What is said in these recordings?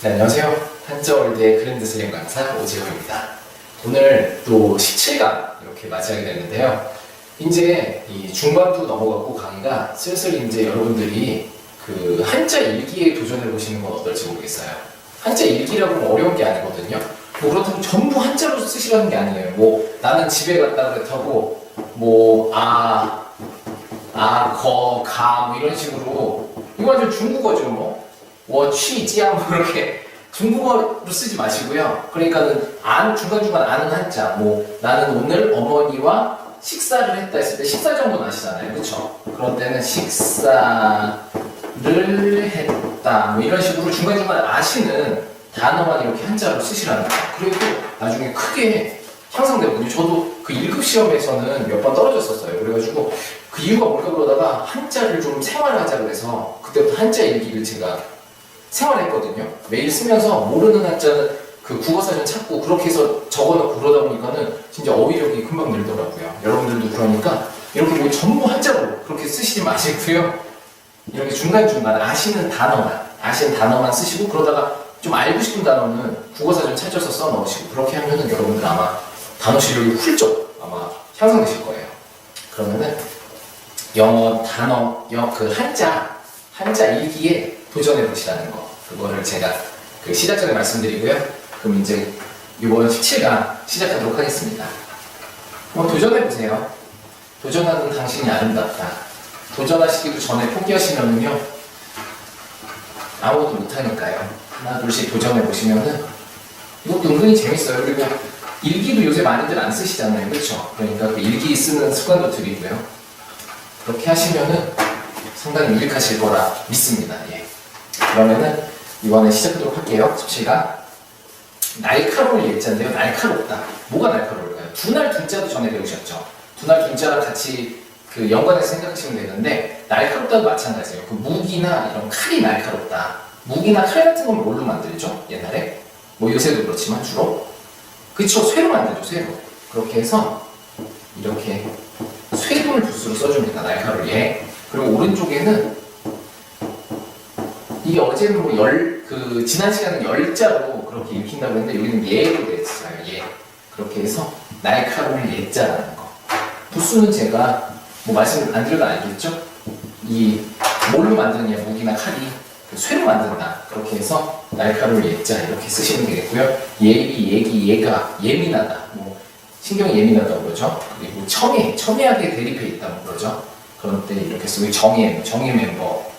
네, 안녕하세요. 한자월드의 그랜드 슬림 강사 오재호입니다. 오늘 또 17강 이렇게 맞이하게 됐는데요. 이제 이 중반도 넘어갔고 강의가 슬슬 이제 여러분들이 그 한자 일기에 도전해 보시는 건 어떨지 모르겠어요. 한자 일기라고 하면 어려운 게 아니거든요. 뭐 그렇다고 전부 한자로 쓰시라는 게 아니에요. 뭐 나는 집에 갔다 그랬다고 뭐 거, 가 뭐 이런 식으로 이거 완전 중국어죠 뭐. 취지야 뭐 이렇게 중국어로 쓰지 마시고요. 그러니까는 중간중간 아는 한자 뭐 나는 오늘 어머니와 식사를 했다 했을 때 식사 정도는 아시잖아요. 그렇죠? 그런 때는 식사를 했다 뭐 이런 식으로 중간중간 아시는 단어만 이렇게 한자로 쓰시라는 거예요. 그리고 나중에 크게 향상되거든요. 저도 그 1급 시험에서는 몇 번 떨어졌었어요. 그래가지고 그 이유가 뭘까 그러다가 한자를 좀 생활하자 그래서 그때부터 한자 일기를 제가 생활했거든요. 매일 쓰면서 모르는 한자는 그 국어사전 찾고 그렇게 해서 적어놓고 그러다 보니까는 진짜 어휘력이 금방 늘더라고요. 여러분들도 그러니까 이렇게 뭐 전부 한자로 그렇게 쓰시지 마시고요. 이렇게 중간중간 아시는 단어만 쓰시고 그러다가 좀 알고 싶은 단어는 국어사전 찾아서 써넣으시고 그렇게 하면은 여러분들 아마 단어 실력이 훌쩍 아마 향상되실 거예요. 그러면은 영어 단어, 그 한자 일기에 도전해 보시라는 거. 그거를 제가 그 시작 전에 말씀드리고요. 그럼 이제 이번 17강 시작하도록 하겠습니다. 한번 도전해 보세요. 도전하는 당신이 아름답다. 도전하시기도 전에 포기하시면은요 아무것도 못하니까요. 하나 둘씩 도전해 보시면은 이것도 은근히 재밌어요. 그리고 일기도 요새 많이들 안 쓰시잖아요. 그렇죠? 그러니까 그 일기 쓰는 습관도 들이고요. 그렇게 하시면은 상당히 유익하실 거라 믿습니다. 예. 그러면은 이번에 시작하도록 할게요. 17강 날카로울 예자인데요. 날카롭다. 뭐가 날카로울까요? 두날 둔자도 전에 배우셨죠? 두날 둔자랑 같이 그 연관해서 생각하시면 되는데 날카롭다도 마찬가지예요. 그 무기나 이런 칼이 날카롭다. 무기나 칼 같은 건 뭘로 만들죠? 옛날에? 뭐 요새도 그렇지만 주로 그쵸? 쇠로 만들죠. 쇠로. 그렇게 해서 이렇게 쇠돌 붓으로 써줍니다. 날카로울 예. 그리고 오른쪽에는 이게 어제는 뭐 지난 시간은 열자로 그렇게 읽힌다고 했는데 여기는 예로 됐어요. 예. 그렇게 해서 날카로울 예자라는 거. 부수는 제가 뭐 말씀 안 드려도 알겠죠? 이 뭘로 만드느냐 무기나 칼이 그 쇠로 만든다. 그렇게 해서 날카로울 예자 이렇게 쓰시면 되겠고요. 얘기, 얘가 예민하다. 뭐 신경이 예민하다고 그러죠. 그리고 첨예하게 대립해 있다고 그러죠. 그런 때 이렇게 쓰고 정예 멤버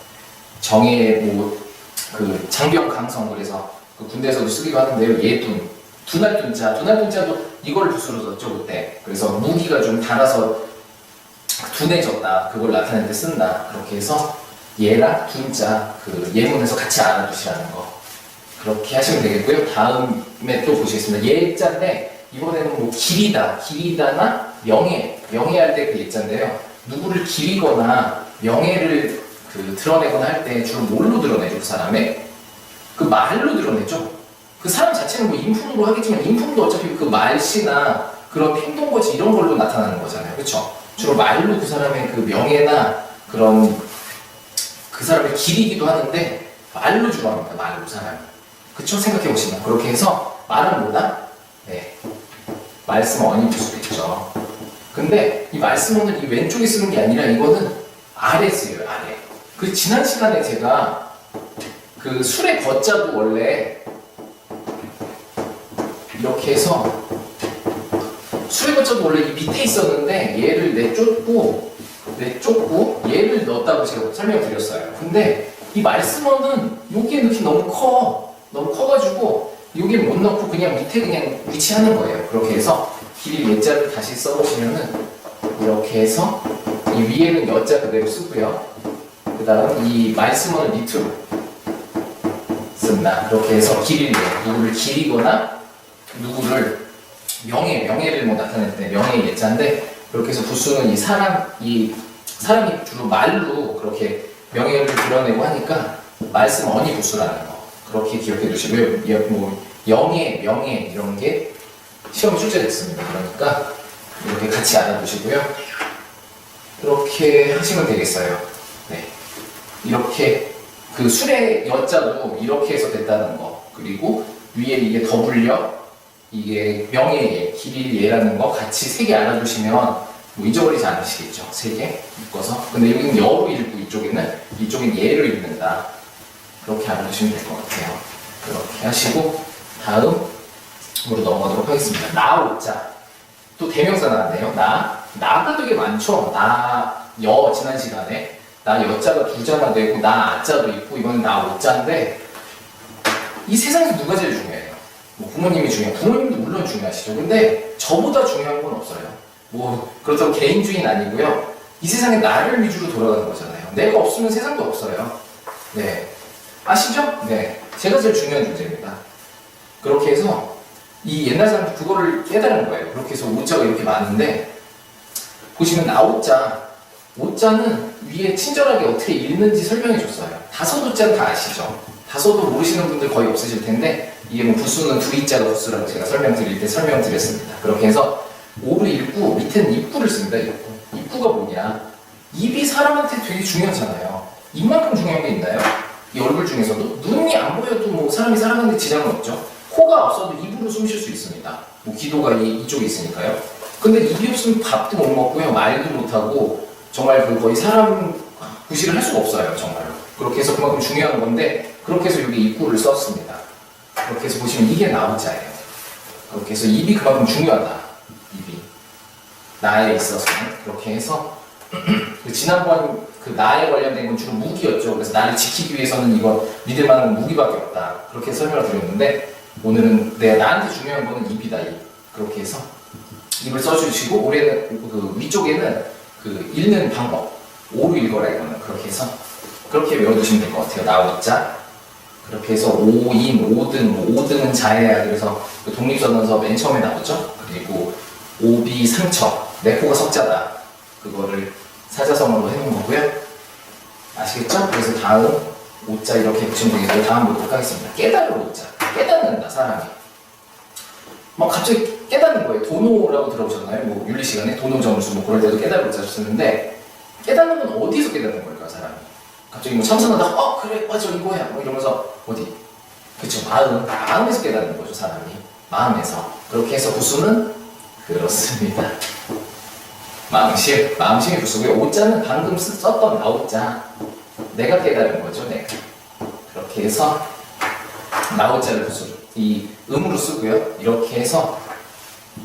그 장병 강성 그래서 그 군대에서도 쓰기도 하는데요. 예둔 두날 둔자도 이걸 붓으로 썼죠 그때. 그래서 무기가 좀 달아서 둔해졌다 그걸 나타낼 때 쓴다. 그렇게 해서 예랑 둔자 그 예문에서 같이 알아두시라는 거 그렇게 하시면 되겠고요. 다음에 또 보시겠습니다. 예자인데 이번에는 뭐 기리다나 명예할 때 그 예자인데요. 누구를 기리거나 명예를 그 드러내거나 할 때 주로 뭘로 드러내죠? 그 사람의 그 말로 드러내죠. 그 사람 자체는 뭐 인품으로 하겠지만 인품도 어차피 그 말씨나 그런 행동거지 이런 걸로 나타나는 거잖아요. 그렇죠? 주로 말로 그 사람의 그 명예나 그런 그 사람을 기리기도 하는데 말로 주로 합니다. 말로 사람이. 그쵸? 생각해 보시면 그렇게 해서 말은 뭐다? 네, 말씀 어니 볼 수도 있죠. 근데 이 말씀은 이 왼쪽에 쓰는 게 아니라 이거는 아래 쓰여요. 아래. 그 지난 시간에 제가 그 술의 거자도 원래 이렇게 해서 술의 거자도 원래 이 밑에 있었는데 얘를 내쫓고 얘를 넣었다고 제가 설명드렸어요. 근데 이 말씀어는 여기에 넣기 너무 커가지고 여기에 못 넣고 그냥 밑에 그냥 위치하는 거예요. 그렇게 해서 길이 예자를 다시 써보시면은 이렇게 해서 이 위에는 여자 그대로 쓰고요. 그 다음 이 말씀어는 밑으로 쓴다. 그렇게 해서 누구를 기리거나 누구를 명예를 뭐 나타낼 때 명예 예자인데 그렇게 해서 부수는 이 사람이 주로 말로 그렇게 명예를 드러내고 하니까 말씀 어니 부수라는 거 그렇게 기억해 두시고요. 뭐 명예 이런 게 시험 출제됐습니다. 그러니까 이렇게 같이 알아두시고요. 그렇게 하시면 되겠어요. 네. 이렇게 그 술의 여자도 이렇게 해서 됐다는 거 그리고 위에 이게 더블려 이게 명예예, 길이예라는 거 같이 세 개 알아두시면 뭐 잊어버리지 않으시겠죠. 세 개 묶어서. 근데 여기는 여로 읽고 이쪽엔 예를 읽는다. 그렇게 알아두시면 될 것 같아요. 그렇게 하시고 다음으로 넘어가도록 하겠습니다. 나오자. 또 대명사 나왔네요. 나가 되게 많죠. 지난 시간에 나 여자가 두 자가 되고 나 아자도 있고 이번엔 나 오자인데 이 세상에서 누가 제일 중요해요? 뭐 부모님이 중요해요. 부모님도 물론 중요하시죠. 근데 저보다 중요한 건 없어요. 뭐 그렇다고 개인주의는 아니고요. 이 세상에 나를 위주로 돌아가는 거잖아요. 내가 없으면 세상도 없어요. 네. 아시죠? 네. 제가 제일 중요한 존재입니다. 그렇게 해서 이 옛날 사람들 그거를 깨달은 거예요. 그렇게 해서 오자가 이렇게 많은데 보시면 나오자 오자는 위에 친절하게 어떻게 읽는지 설명해 줬어요. 다섯 오자는 다 아시죠? 다섯도 모르시는 분들 거의 없으실 텐데 이게 뭐 부수는 두 이자가 부수라고 제가 설명드릴 때 설명드렸습니다. 그렇게 해서 오를 읽고 밑에는 입구를 씁니다. 입구가 뭐냐? 입이 사람한테 되게 중요하잖아요. 입만큼 중요한 게 있나요? 이 얼굴 중에서도 눈이 안 보여도 뭐 사람이 살아가는데 지장은 없죠. 코가 없어도 입으로 숨 쉴 수 있습니다. 뭐 기도가 이쪽에 있으니까요. 근데 입이 없으면 밥도 못 먹고요, 말도 못 하고 정말 거의 사람 구실을 할 수가 없어요, 정말로. 그렇게 해서 그만큼 중요한 건데 그렇게 해서 여기 입구를 썼습니다. 그렇게 해서 보시면 이게 나오자예요. 그렇게 해서 입이 그만큼 중요하다. 입이 나에 있어서는 그렇게 해서 지난번 그 나에 관련된 건 주로 무기였죠. 그래서 나를 지키기 위해서는 이거 믿을 만한 무기밖에 없다. 그렇게 설명을 드렸는데 오늘은 나한테 중요한 거는 입이다. 입. 그렇게 해서 입을 써주시고 올해는 그 위쪽에는 그 읽는 방법 오로 읽어라 이거는 그렇게 해서 그렇게 외워두시면 될 것 같아요. 나오자 그렇게 해서 오인, 오등, 오등은 자해야 그래서 그 독립선언서 맨 처음에 나오죠. 그리고 오비, 상처, 내 코가 석자다. 그거를 사자성어로 해놓은 거고요. 아시겠죠? 그래서 다음 오자 이렇게 보시면 되겠고요. 다음 보도록 하겠습니다. 깨달을 오자. 깨닫는다 사람이. 막 갑자기 깨닫는 거예요. 도노라고 들어보셨나요? 뭐 윤리 시간에 도노점수 뭐 그럴 때도 깨달을 오자 쓰는데 깨닫는 건 어디서 깨닫는 걸까 사람이? 갑자기 뭐 참선하다가 그래 맞아 이거야 뭐 이러면서 어디? 그쵸 마음에서 깨닫는 거죠 사람이. 마음에서. 그렇게 해서 부수는 그렇습니다. 마음심이 부수고요. 오자는 방금 썼던 나오자 내가 깨달은 거죠. 내가. 그렇게 해서 나오자를 부수를 이 음으로 쓰고요. 이렇게 해서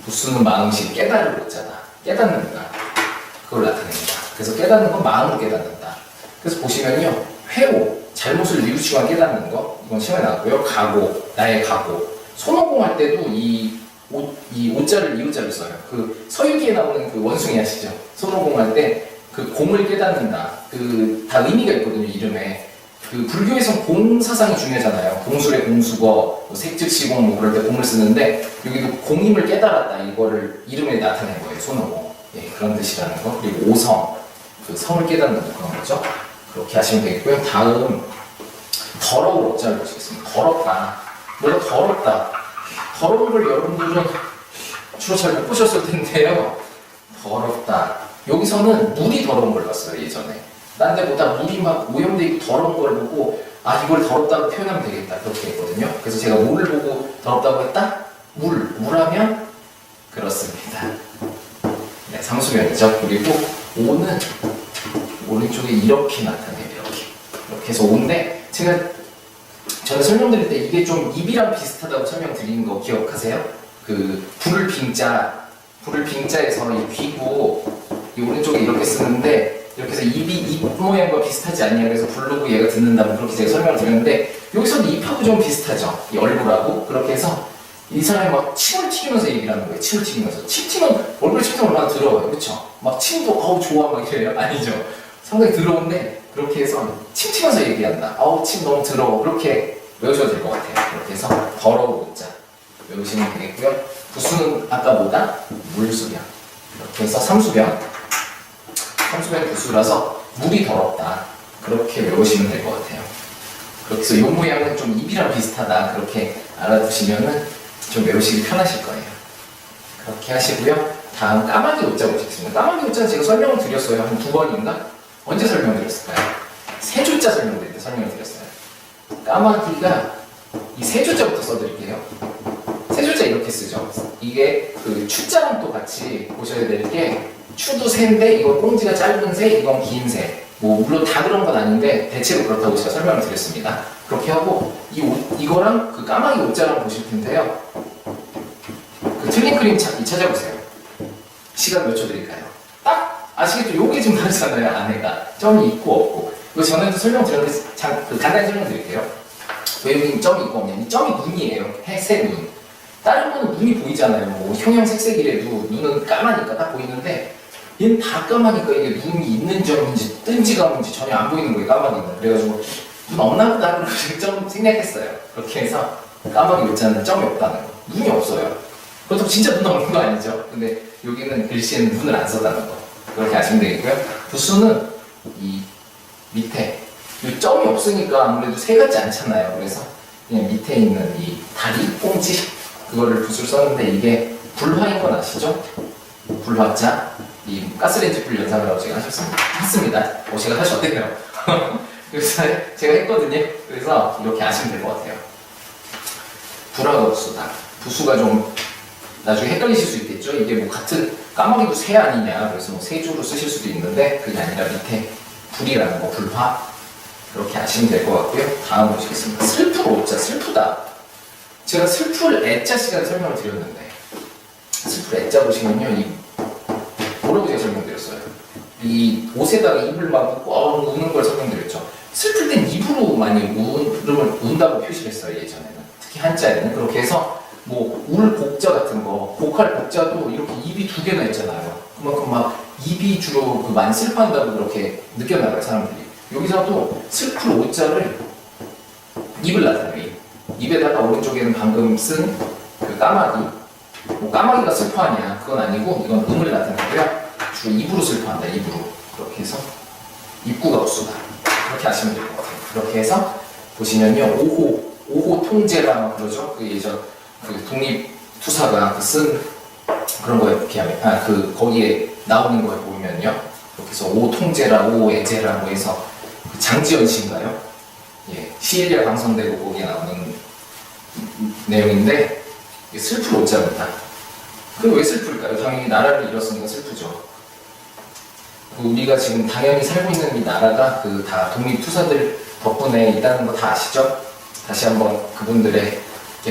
부수는 마음심 깨달을 오자다. 깨닫는다. 그걸 나타냅니다. 그래서 깨닫는 건 마음으로 깨닫는다. 그래서 보시면요. 회오, 잘못을 뉘우치고 깨닫는 거 이건 시험에 나왔고요. 각오, 나의 각오. 손오공 할 때도 이 오자를 이오자를 써요. 그 서유기에 나오는 그 원숭이 아시죠? 손오공 할 때 그 공을 깨닫는다. 그 다 의미가 있거든요. 이름에. 그 불교에서 공 사상이 중요하잖아요. 공술의 공수거, 뭐 색즉시공 뭐 그럴 때 공을 쓰는데 여기도 공임을 깨달았다. 이거를 이름에 나타낸 거예요. 손오공. 예, 그런 뜻이라는 거. 그리고 오성, 그 성을 깨닫는 그런 거죠. 그렇게 하시면 되겠고요. 다음 더러울 오자를 보시겠습니다. 더럽다. 물론 더럽다. 더러운 걸 여러분들은 주로 잘 못 보셨을 텐데요. 더럽다. 여기서는 물이 더러운 걸 봤어요. 예전에. 딴 데보다 물이 막 오염돼 있고 더러운 걸 보고 이걸 더럽다고 표현하면 되겠다. 그렇게 했거든요. 그래서 제가 물을 보고 더럽다고 했다? 물하면 그렇습니다. 네, 상수명이죠. 그리고 오는 오른쪽에 이렇게 나타내요. 이렇게 해서 오인데 제가 전에 설명드릴 때 이게 좀 입이랑 비슷하다고 설명드린 거 기억하세요? 그 불을 빙자에서 이 귀고 이 오른쪽에 이렇게 쓰는데 이렇게 해서 입 모양과 비슷하지 않냐 그래서 부르고 얘가 듣는다면 그렇게 제가 설명을 드렸는데 여기서도 입하고 좀 비슷하죠. 이 얼굴하고 그렇게 해서 이 사람이 막 침을 튀기면서 얘기를 하는 거예요. 침을 튀기면서 침 튀면 얼굴에 침 튀면 얼마나 더러워요. 그쵸? 막 침도 좋아 막 이래요. 아니죠. 상당히 더러운데 그렇게 해서 침 튀면서 얘기한다. 침 너무 더러워. 그렇게 외우셔도 될 것 같아요. 그렇게 해서 더러운 오자 외우시면 되겠고요. 부수는 아까 뭐다? 물수병. 이렇게 해서 삼수병 부수라서 물이 더럽다. 그렇게 외우시면 될 것 같아요. 그렇게 해서 이 모양은 좀 입이랑 비슷하다. 그렇게 알아두시면은 좀 외우시기 편하실 거예요. 그렇게 하시고요. 다음 까마귀 오자 보시겠습니다. 까마귀 오자는 제가 설명을 드렸어요. 한 2번인가? 언제 설명드렸을까요? 세 줄자 설명드릴 때 설명을 드렸어요. 까마귀가 이 세조자부터 써드릴게요. 세조자 이렇게 쓰죠. 이게 그 추자랑 또 같이 보셔야 될 게 추도 새인데 이건 꽁지가 짧은 새, 이건 긴 새. 뭐 물론 다 그런 건 아닌데 대체로 그렇다고 제가 설명을 드렸습니다. 그렇게 하고 이거랑 그 까마귀 옷자랑 보실 텐데요. 그 틀린 그림 찾아보세요. 시간 몇 초 드릴까요? 딱 아시겠죠? 요게 좀 다르잖아요. 안에가 점이 있고 없고. 이거 전에도 설명드렸는데 간단히 설명드릴게요. 왜 여기 점이 있고 없냐? 이 점이 눈이에요. 새 눈. 다른 거는 눈이 보이잖아요. 뭐 형형색색이라도 눈은 까마니까 딱 보이는데 얘는 다 까마니까 이게 눈이 있는 점인지 뜬지 감은지 전혀 안 보이는 거예요. 까마귀는. 그래가지고 눈 없나 보다 그러고 좀 생략했어요. 그렇게 해서 까마귀 옷자는 점이 없다는 거. 눈이 없어요. 그렇다고 진짜 눈 없는 거 아니죠? 근데 여기는 글씨에는 눈을 안 썼다는 거. 그렇게 아시면 되겠고요. 부수는 이 밑에 이 점이 없으니까 아무래도 새 같지 않잖아요. 그래서 그냥 밑에 있는 이 다리, 꽁지 그거를 붓을 썼는데 이게 불화인 건 아시죠? 불화자 이 가스레인지 불 연상을 하고 제가 했습니다. 제가 하셨대요. 그래서 제가 했거든요. 그래서 이렇게 아시면 될 것 같아요. 불화가 부수다. 부수가 좀 나중에 헷갈리실 수 있겠죠. 이게 뭐 같은 까마귀도 새 아니냐. 그래서 뭐 세조로 쓰실 수도 있는데 그게 아니라 밑에 불이라는 거 불화 그렇게 아시면 될 것 같고요. 다음 보시겠습니다. 슬플 오자 슬프다. 제가 슬플 애자 시간에 설명을 드렸는데 슬플 애자 보시면요. 뭐라고 제가 설명드렸어요? 이 옷에다가 입을 막 꽉 우는 걸 설명드렸죠. 슬플 땐 입으로 많이 운다고 표시를 했어요. 예전에는. 특히 한자에는. 그렇게 해서 뭐 울 복자 같은 거, 복할 복자도 이렇게 입이 두 개나 있잖아요. 그만큼 막 입이 주로 많이 슬퍼한다고 그렇게 느껴나가요, 사람들이. 여기서도 슬플 오자를 입을 나타내요. 입에다가 오른쪽에는 방금 쓴 그 까마귀. 뭐 까마귀가 슬퍼하냐? 그건 아니고 이건 음을 나타내고요. 주로 입으로 슬퍼한다, 입으로. 그렇게 해서 입구가 없수다. 그렇게 하시면 될 것 같아요. 그렇게 해서 보시면요, 5호 통제라 그러죠. 그 예전 그 독립투사가 쓴 그런 거에 이렇게 하면 거기에 나오는 거에 보면요. 이렇게 해서 5 통제라, 5 애제라고 해서 그 장지연 씨인가요? 예, 시일리아 강성대고 거기에 나오는 내용인데 슬플 오자입니다. 그게 왜 슬플까요? 당연히 나라를 잃었으니까 슬프죠. 우리가 지금 당연히 살고 있는 이 나라가 다 독립투사들 덕분에 있다는 거 다 아시죠? 다시 한번 그분들의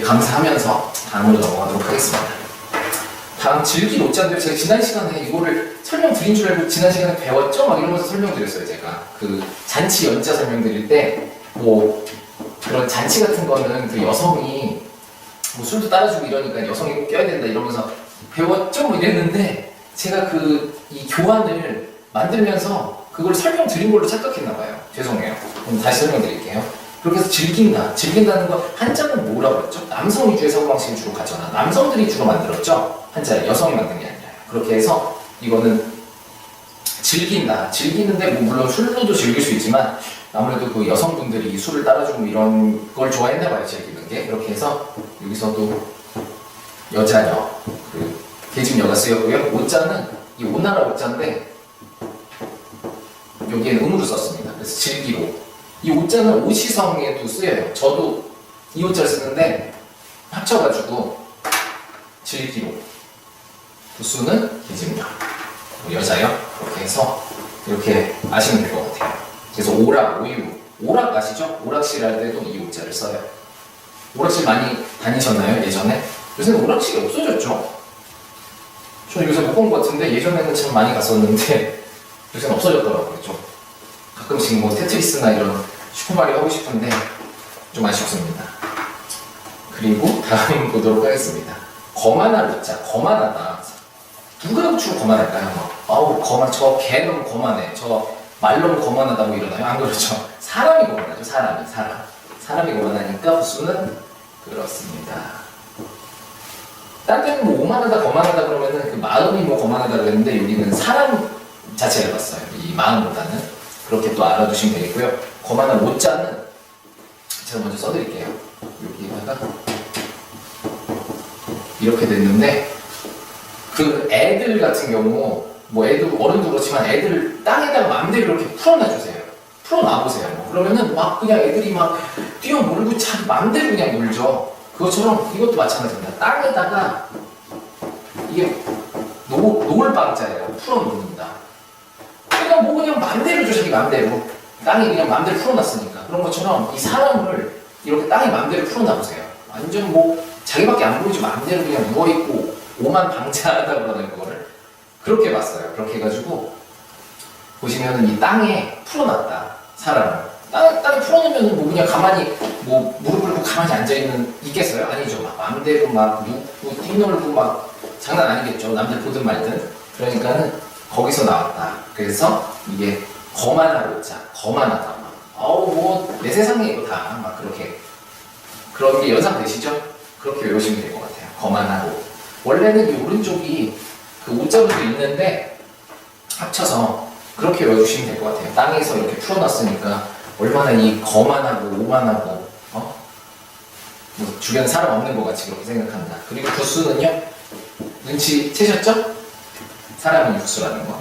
감사하면서 다음으로 넘어가도록 하겠습니다. 다음 질긴 옷자인데요. 제가 지난 시간에 이거를 설명드린 줄 알고 지난 시간에 배웠죠? 막 이러면서 설명드렸어요. 제가 그 잔치 연자 설명드릴 때 뭐 그런 잔치 같은 거는 그 여성이 뭐 술도 따라주고 이러니까 여성이 꼭 껴야 된다 이러면서 배웠죠? 뭐 이랬는데 제가 이 교환을 만들면서 그걸 설명드린 걸로 착각했나봐요. 죄송해요. 그럼 다시 설명드릴게요. 그렇게 해서 즐긴다는 거 한자는 뭐라고 했죠? 남성 위주의 사고방식을 주로 가져나 남성들이 주로 만들었죠? 한자를 여성이 만든 게 아니라. 그렇게 해서 이거는 즐기는데 뭐 물론 술로도 즐길 수 있지만 아무래도 그 여성분들이 술을 따라주고 이런 걸 좋아했나 봐요. 즐기는 게. 이렇게 해서 여기서도 여자녀 계집녀가 쓰였고요. 오자는 이 오나라 오자인데 여기에는 음으로 썼습니다. 그래서 즐기로. 이 오자는 오시성에도 쓰여요. 저도 이 오자를 쓰는데 합쳐가지고 즐기로. 부수는 계집녀. 여자요. 그렇게 해서 이렇게 아시면 될 것 같아요. 그래서 오락, 오유. 오락 아시죠? 오락실 할 때도 이 오자를 써요. 오락실 많이 다니셨나요? 예전에? 요새는 오락실이 없어졌죠? 저는 요새 못 본 것 같은데 예전에는 참 많이 갔었는데 요새는 없어졌더라고요. 좀 가끔씩 뭐 테트리스나 이런 슈퍼마리오 하고 싶은데 좀 아쉽습니다. 그리고 다음 보도록 하겠습니다. 거만할 오자, 거만하다. 누가 주로 거만할까요? 아우 저 개는 거만해. 저 말로는 거만하다고 이러나요? 안 그렇죠. 사람이 거만하죠. 사람이 거만하니까 부수는 그렇습니다. 딴 데는 뭐 오만하다 거만하다 그러면은 그 마음이 뭐 거만하다 그랬는데 여기는 사람 자체를 봤어요. 이 마음보다는. 그렇게 또 알아두시면 되겠고요. 거만한 오자는 제가 먼저 써드릴게요. 여기다가 이렇게 됐는데 그 애들 같은 경우 뭐 애들 어른도 그렇지만 애들을 땅에다가 마음대로 이렇게 풀어놔주세요. 풀어놔보세요. 그러면은 막 그냥 애들이 막 뛰어놀고 자기 맘대로 그냥 놀죠. 그것처럼 이것도 마찬가지입니다. 땅에다가 이게 노을방자예요. 풀어놓는다. 그러니까 뭐 그냥 맘대로죠. 자기 맘대로. 땅이 그냥 맘대로 풀어놨으니까. 그런 것처럼 이 사람을 이렇게 땅이 맘대로 풀어놔보세요. 완전 뭐 자기밖에 안 보이지 맘대로 그냥 누워있고 오만방자하다 그러는 거를 그렇게 봤어요. 그렇게 해가지고 보시면은 이 땅에 풀어놨다. 사람을. 땅에 풀어놓으면 뭐 그냥 가만히 뭐 무릎 꿇고 가만히 앉아있는 있겠어요? 아니죠. 막 맘대로 막 눕고 뛰놀고 막 장난 아니겠죠. 남들 보든 말든. 그러니까는 거기서 나왔다. 그래서 이게 거만하고 자 거만하다. 막 뭐 내 세상에 이거 다 막 그렇게 그런 게 연상되시죠? 그렇게 외우시면 될 것 같아요. 거만하고 원래는 이 오른쪽이 그 오자로도 있는데 합쳐서 그렇게 외워주시면 될 것 같아요. 땅에서 이렇게 풀어놨으니까 얼마나 이 거만하고 오만하고 뭐 주변에 사람 없는 것 같이 그렇게 생각한다. 그리고 부수는요 눈치 채셨죠? 사람은 육수라는 거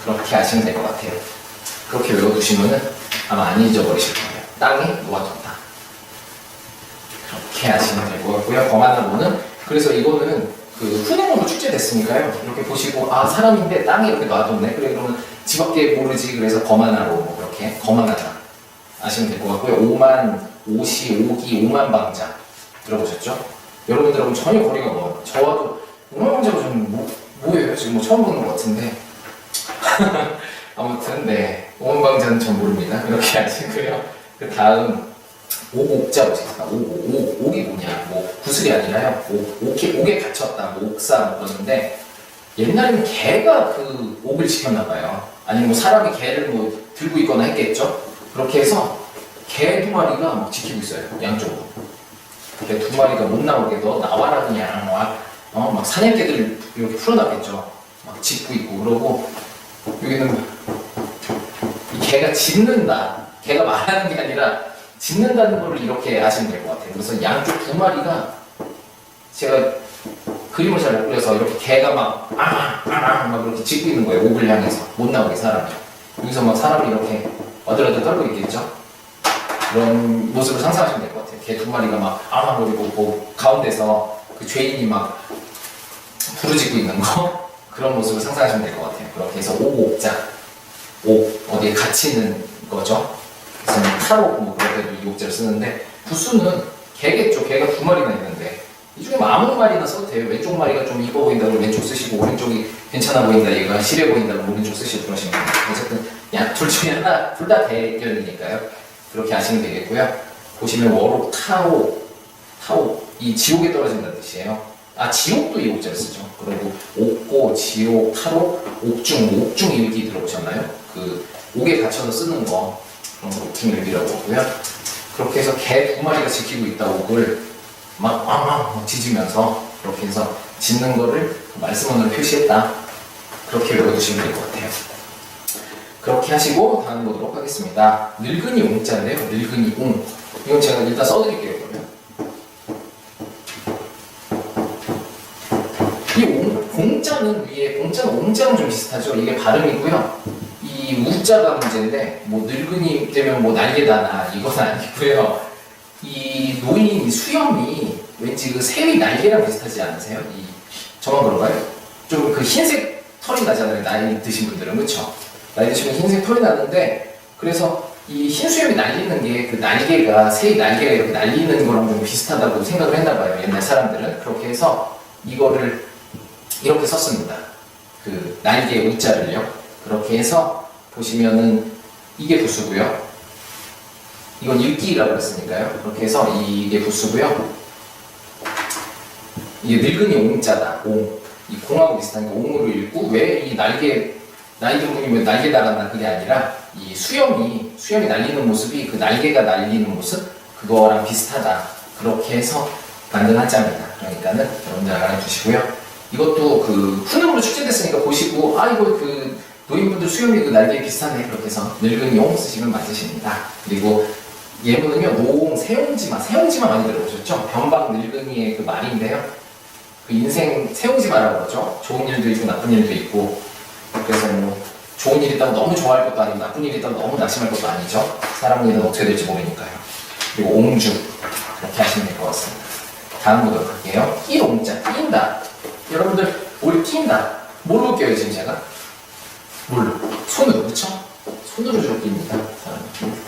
그렇게 아시면 될 것 같아요. 그렇게 외워두시면은 아마 안 잊어버리실 거예요. 땅에 놓아둔다. 그렇게 아시면 될 것 같고요. 거만하고는 그래서 이거는 그 훈행으로 축제됐으니까요. 이렇게 보시고 아 사람인데 땅에 이렇게 놔뒀네. 그래 그러면 집 밖에 모르지. 그래서 거만하고 뭐 그렇게 거만하다 아시면 될 것 같고요. 오만, 오시, 오기, 오만방자 들어보셨죠? 여러분들하고 전혀 거리가 멀어요. 저와도 오만방자가 좀 뭐예요? 지금 뭐 처음 보는 것 같은데 아무튼 네 오만방자는 전 모릅니다. 이렇게 아시고요. 그 다음 오옥자 보시겠습니다. 옥이 뭐냐? 뭐 구슬이 아니라요. 옥에 갇혔다. 뭐 옥사 그러는데 옛날에는 개가 그 옥을 지켰나 봐요. 아니면 뭐 사람이 개를 뭐 들고 있거나 했겠죠. 그렇게 해서 개 두 마리가 막 지키고 있어요. 양쪽으로. 개 두 마리가 못 나오게 너 나와라 그냥 막 사냥개들 이렇게 풀어놨겠죠. 막 짖고 있고 그러고 여기는 이 개가 짖는다. 개가 말하는 게 아니라 짖는다는 걸 이렇게 아시면 될 것 같아요. 그래서 양쪽 두 마리가 제가 그림을 잘 못 그려서 이렇게 개가 막 그렇게 짖고 있는 거예요. 옥을 향해서 못 나오게 사람이. 여기서 막 사람이 이렇게 어들어들 떨고 있겠죠. 그런 모습을 상상하시면 될 것 같아요. 개 두 마리가 막 그리고 그 가운데서 그 죄인이 막 부르짖고 있는 거 그런 모습을 상상하시면 될 것 같아요. 그렇게 해서 옥옥자 옥 어디에 갇히는 거죠. 그래서 타로 뭐 그럴 때도 이 옥자를 쓰는데 부수는 개겠죠. 개가 두 마리나 있는데 이 중에 뭐 아무 말이나 써도 돼요. 왼쪽 마리가 좀 이뻐 보인다고 왼쪽 쓰시고 오른쪽이 괜찮아 보인다 얘가 실해 보인다고 오른쪽 쓰시고 그러시면 돼요. 어쨌든 둘 중에 하나 둘 다 대결이니까요. 그렇게 아시면 되겠고요. 보시면 워록 타오 이 지옥에 떨어진다는 뜻이에요. 지옥도 이 옥자를 쓰죠. 그리고 옥고, 지옥, 타로, 옥중일기 들어보셨나요? 그 옥에 갇혀서 쓰는 거 그런 거 옥중일기라고 하고요. 그렇게 해서 개 두 마리가 지키고 있다 옥을 막 짖으면서 그렇게 해서 짖는 거를 말씀문으로 표시했다. 그렇게 외워두시면 될 것 같아요. 그렇게 하시고 다음 보도록 하겠습니다. 늙은이 옹자인데요. 늙은이 옹. 이건 제가 일단 써드릴게요. 그러면 이 공자는 위에 공자는 옹자랑 좀 비슷하죠. 이게 발음이고요. 이 우자가 문제인데 뭐 늙은이 되면 뭐 날개다나 이건 아니고요. 이 노인 수염이 왠지 그 새의 날개랑 비슷하지 않으세요? 저만 그런가요? 좀 그 흰색 털이 나잖아요. 나이 드신 분들은 그렇죠? 나이 드시면 흰색 털이 나는데 그래서 이 흰수염이 날리는 게 그 날개가 새의 날개가 이렇게 날리는 거랑 좀 비슷하다고 생각을 했나 봐요. 옛날 사람들은 그렇게 해서 이거를 이렇게 썼습니다. 그 날개 우자를요. 그렇게 해서 보시면은 이게 부수고요. 이건 읽기라고 했으니까요. 그렇게 해서 이게 부수고요. 이게 늙은이 옹자다. 옹. 이 공하고 비슷한 게 옹으로 읽고 왜 이 날개 나이 든 분이 왜 날개 달았나 그게 아니라 이 수염이 날리는 모습이 그 날개가 날리는 모습 그거랑 비슷하다. 그렇게 해서 만든 한자입니다. 그러니까는 여러분들 알아주시고요. 이것도 그 훈음으로 축제됐으니까 보시고 이거 그 노인분들 수염이 그 날개에 비슷하네. 그렇게 해서 늙은이 옹 쓰시면 맞으십니다. 그리고 예문은요 노옹 세옹지마 많이 들어보셨죠? 변방 늙은이의 그 말인데요. 그 인생 세옹지마라고 그러죠. 좋은 일도 있고 나쁜 일도 있고 그래서 뭐 좋은 일이 있다고 너무 좋아할 것도 아니고 나쁜 일이 있다고 너무 낙심할 것도 아니죠. 사람 일은 어떻게 될지 모르니까요. 그리고 옹주 이렇게 하시면 될 것 같습니다. 다음 보도록 할게요. 끼옹자, 끼인다. 여러분들 올 끼인다. 뭘로 껴요 지금 제가? 뭘로? 손으로, 그렇죠? 손으로 주로 낍니다. 사람이 끼울 때.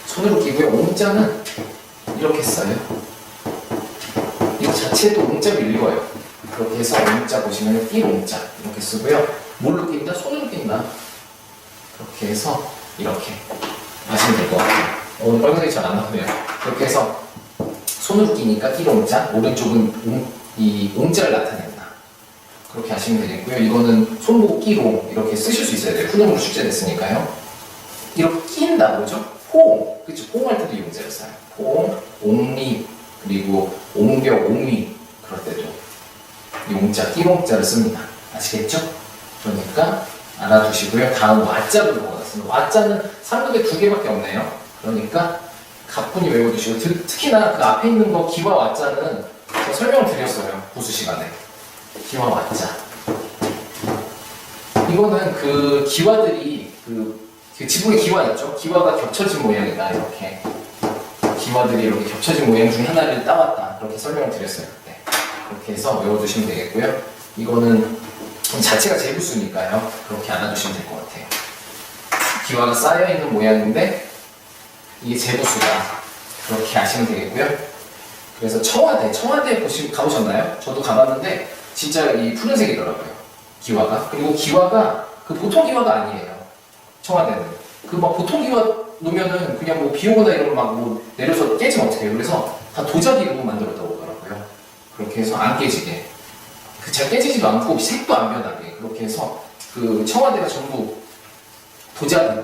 손으로 끼고요. 옹자는 이렇게 써요. 이거 자체도 옹자로 읽어요. 그렇게 해서 옹자 보시면 끼옹자 이렇게 쓰고요. 뭘로 낀다? 손으로 낀다. 그렇게 해서 이렇게 하시면 될 것 같아요. 오늘 빨간색이 잘 안 나오네요. 그렇게 해서 손으로 끼니까 끼옹자, 오른쪽은 이 옹자를 나타낸다. 그렇게 하시면 되겠고요. 이거는 손목 끼로 이렇게 쓰실 수 있어야 돼요. 훈음으로 출제됐으니까요. 이렇게 끼인다, 뭐죠? 포옹, 그렇죠? 포옹할 때도 이 옹자를 써요. 포옹, 옹리, 그리고 옹벽, 옹위 그럴 때도 이 옹자, 끼옹자를 씁니다. 아시겠죠? 그러니까 알아두시고요. 다음 와자로 넘어갔습니다. 와자는 3급에 2개밖에 없네요. 그러니까 가뿐히 외워두시고 특히나 그 앞에 있는 거 기와 와자는 제가 설명을 드렸어요. 보수 시간에. 기와 와자. 이거는 그 기와들이 그 지붕에 기와 있죠? 기와가 겹쳐진 모양이다. 이렇게. 기와들이 이렇게 겹쳐진 모양 중에 하나를 따왔다. 그렇게 설명을 드렸어요. 그때. 그렇게 해서 외워두시면 되겠고요. 이거는 자체가 제부수니까요. 그렇게 알아두시면 될 것 같아요. 기와가 쌓여있는 모양인데 이게 제부수다. 그렇게 아시면 되겠고요. 그래서 청와대 가보셨나요? 저도 가봤는데 진짜 이 푸른색이더라고요. 기와가. 그리고 기와가 그 보통 기와가 아니에요. 청와대는. 그 막 보통 기와 놓으면은 그냥 뭐 비 오거나 이러면 막 뭐 내려서 깨지면 어떡해요. 그래서 다 도자기로 만들었다고 하더라고요. 그렇게 해서 안 깨지게. 잘 깨지지도 않고 색도 안 변하게. 그렇게 해서 그 청와대가 전부 도자기로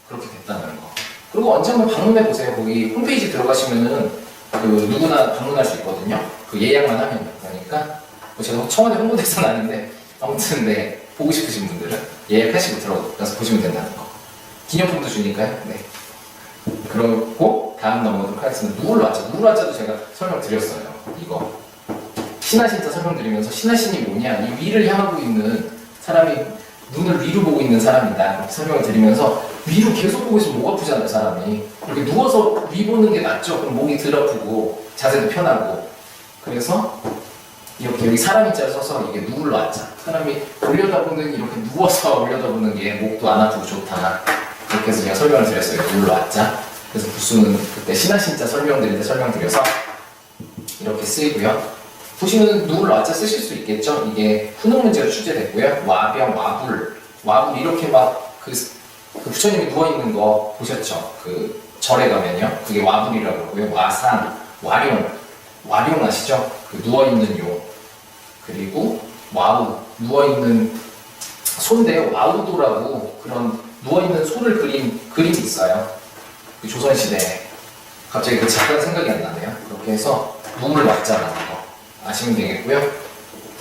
그렇게 됐다는 거. 그리고 언제 한번 방문해 보세요. 거기 홈페이지 들어가시면은 그 누구나 방문할 수 있거든요. 그 예약만 하면. 그러니까 뭐 제가 청와대 홍보대사는 아닌데 아무튼 네 보고 싶으신 분들은 예약하시고 들어가서 보시면 된다는 거. 기념품도 주니까요. 네. 그러고 다음 넘어가도록 하겠습니다. 누굴라자. 누굴라자도 제가 설명드렸어요. 이거 신하신자 설명드리면서 신하신이 뭐냐? 이 위를 향하고 있는 사람이 눈을 위로 보고 있는 사람이다. 이렇게 설명을 드리면서 위로 계속 보고 있으면 목 아프잖아요, 사람이. 이렇게 누워서 위 보는 게 낫죠. 그럼 목이 덜 아프고 자세도 편하고. 그래서 이렇게 여기 사람이 자를 써서 이게 누굴로 앉자. 사람이 올려다보는 이렇게 누워서 올려다보는 게 목도 안 아프고 좋다. 그렇게 해서 제가 설명을 드렸어요. 누굴로 앉자. 그래서 부수는 그때 신하신자 설명드릴 때 설명드려서 이렇게 쓰이고요. 보시면 누굴로 앉자 쓰실 수 있겠죠. 이게 훈훈 문제로 출제됐고요. 와병, 와불 이렇게 막 그 부처님이 누워 있는 거 보셨죠? 그 절에 가면요. 그게 와불이라고 그러고요. 와산, 와룡 아시죠? 그 누워 있는 용. 그리고 와우, 누워 있는 소인데요. 와우도라고 그런 누워 있는 소를 그린 그림이 있어요. 그 조선 시대에 갑자기 그 작가가 생각이 안 나네요. 그렇게 해서 누굴 왔자라는 거 아시면 되겠고요.